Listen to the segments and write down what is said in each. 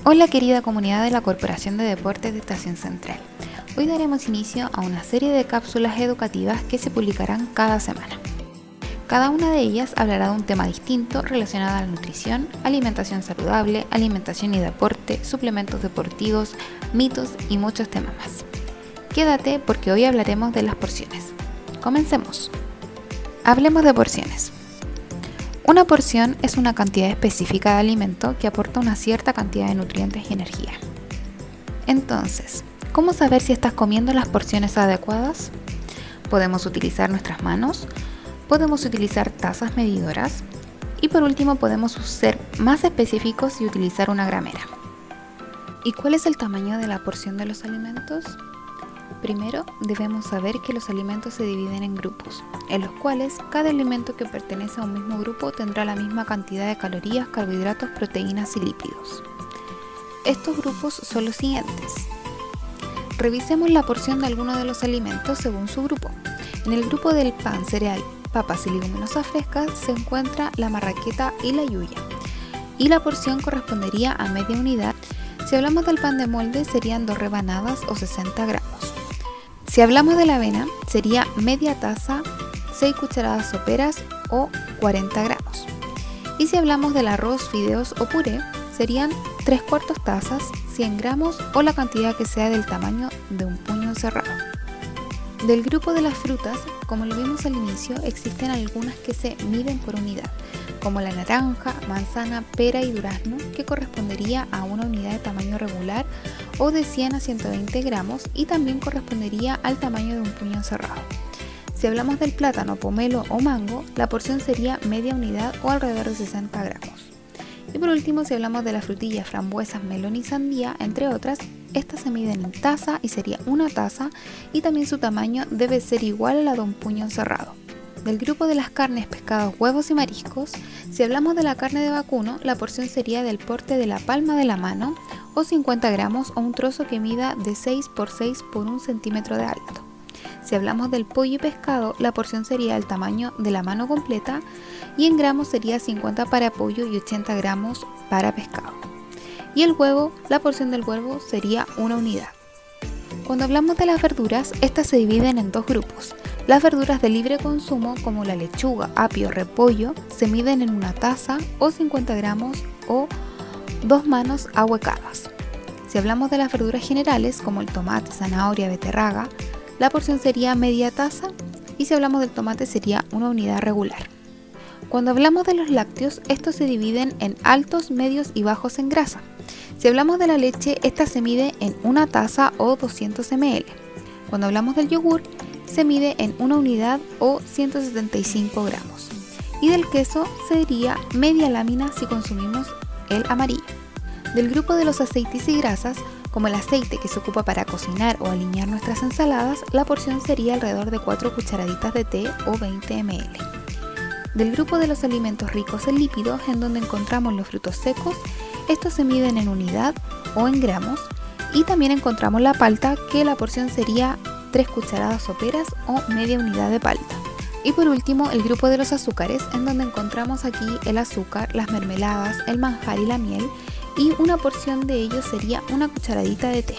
Hola querida comunidad de la Corporación de Deportes de Estación Central. Hoy daremos inicio a una serie de cápsulas educativas que se publicarán cada semana. Cada una de ellas hablará de un tema distinto relacionado a la nutrición, alimentación saludable, alimentación y deporte, suplementos deportivos, mitos y muchos temas más. Quédate porque hoy hablaremos de las porciones. Comencemos. Hablemos de porciones. Una porción es una cantidad específica de alimento que aporta una cierta cantidad de nutrientes y energía. Entonces, ¿cómo saber si estás comiendo las porciones adecuadas? Podemos utilizar nuestras manos, podemos utilizar tazas medidoras y por último podemos ser más específicos y utilizar una gramera. ¿Y cuál es el tamaño de la porción de los alimentos? Primero, debemos saber que los alimentos se dividen en grupos, en los cuales cada alimento que pertenece a un mismo grupo tendrá la misma cantidad de calorías, carbohidratos, proteínas y lípidos. Estos grupos son los siguientes. Revisemos la porción de alguno de los alimentos según su grupo. En el grupo del pan, cereal, papas y leguminosas frescas se encuentra la marraqueta y la yuya, y la porción correspondería a media unidad. Si hablamos del pan de molde, serían 2 rebanadas o 60 gramos. Si hablamos de la avena, sería media taza, 6 cucharadas soperas o 40 gramos. Y si hablamos del arroz, fideos o puré, serían 3/4 tazas, 100 gramos o la cantidad que sea del tamaño de un puño cerrado. Del grupo de las frutas, como lo vimos al inicio, existen algunas que se miden por unidad, como la naranja, manzana, pera y durazno, que correspondería a una unidad de tamaño regular o de 100 a 120 gramos y también correspondería al tamaño de un puño cerrado. Si hablamos del plátano, pomelo o mango, la porción sería media unidad o alrededor de 60 gramos. Y por último, si hablamos de las frutillas, frambuesas, melón y sandía, entre otras, estas se miden en taza y sería una taza y también su tamaño debe ser igual a la de un puño cerrado. Del grupo de las carnes, pescados, huevos y mariscos, si hablamos de la carne de vacuno, la porción sería del porte de la palma de la mano o 50 gramos o un trozo que mida de 6 por 6 por 1 centímetro de alto. Si hablamos del pollo y pescado, la porción sería el tamaño de la mano completa y en gramos sería 50 para pollo y 80 gramos para pescado. Y el huevo, la porción del huevo sería una unidad. Cuando hablamos de las verduras, estas se dividen en 2 grupos. Las verduras de libre consumo, como la lechuga, apio, repollo, se miden en una taza o 50 gramos o 2 manos ahuecadas. Si hablamos de las verduras generales, como el tomate, zanahoria, beterraga, la porción sería media taza y si hablamos del tomate sería una unidad regular. Cuando hablamos de los lácteos, estos se dividen en altos, medios y bajos en grasa. Si hablamos de la leche, esta se mide en una taza o 200 ml. Cuando hablamos del yogur, se mide en una unidad o 175 gramos. Y del queso sería media lámina si consumimos el amarillo. Del grupo de los aceites y grasas, como el aceite que se ocupa para cocinar o aliñar nuestras ensaladas, la porción sería alrededor de 4 cucharaditas de té o 20 ml. Del grupo de los alimentos ricos en lípidos, en donde encontramos los frutos secos, estos se miden en unidad o en gramos, y también encontramos la palta, que la porción sería 3 cucharadas soperas o media unidad de palta. Y por último, el grupo de los azúcares, en donde encontramos aquí el azúcar, las mermeladas, el manjar y la miel, y una porción de ellos sería una cucharadita de té.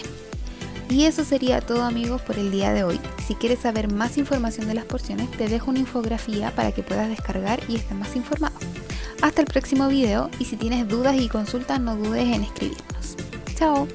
Y eso sería todo, amigos, por el día de hoy. Si quieres saber más información de las porciones, te dejo una infografía para que puedas descargar y estés más informado. Hasta el próximo video y si tienes dudas y consultas no dudes en escribirnos. ¡Chao!